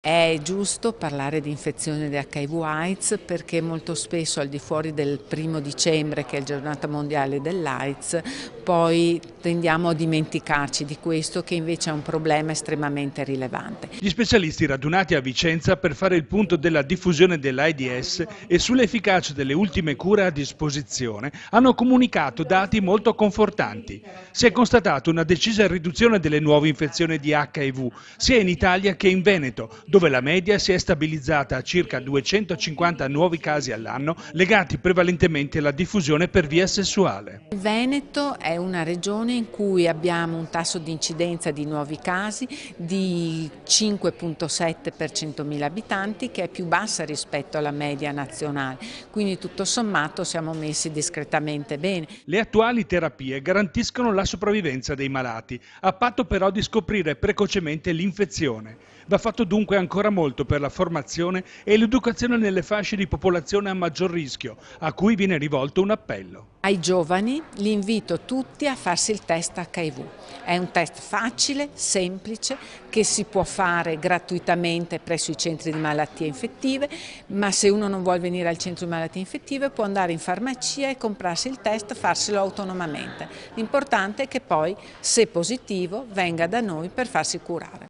È giusto parlare di infezione di HIV/AIDS perché molto spesso al di fuori del 1° dicembre, che è il giornata mondiale dell'AIDS, poi tendiamo a dimenticarci di questo, che invece è un problema estremamente rilevante. Gli specialisti radunati a Vicenza per fare il punto della diffusione dell'AIDS e sull'efficacia delle ultime cure a disposizione hanno comunicato dati molto confortanti. Si è constatato una decisa riduzione delle nuove infezioni di HIV, sia in Italia che in Veneto, dove la media si è stabilizzata a circa 250 nuovi casi all'anno, legati prevalentemente alla diffusione per via sessuale. Il Veneto è una regione in cui abbiamo un tasso di incidenza di nuovi casi di 5,7 per 100.000 abitanti, che è più bassa rispetto alla media nazionale, quindi tutto sommato siamo messi discretamente bene. Le attuali terapie garantiscono la sopravvivenza dei malati, a patto però di scoprire precocemente l'infezione. Va fatto dunque ancora molto per la formazione e l'educazione nelle fasce di popolazione a maggior rischio, a cui viene rivolto un appello. Ai giovani li invito tutti a farsi il test HIV. È un test facile, semplice, che si può fare gratuitamente presso i centri di malattie infettive, ma se uno non vuole venire al centro di malattie infettive può andare in farmacia e comprarsi il test, farselo autonomamente. L'importante è che poi, se positivo, venga da noi per farsi curare.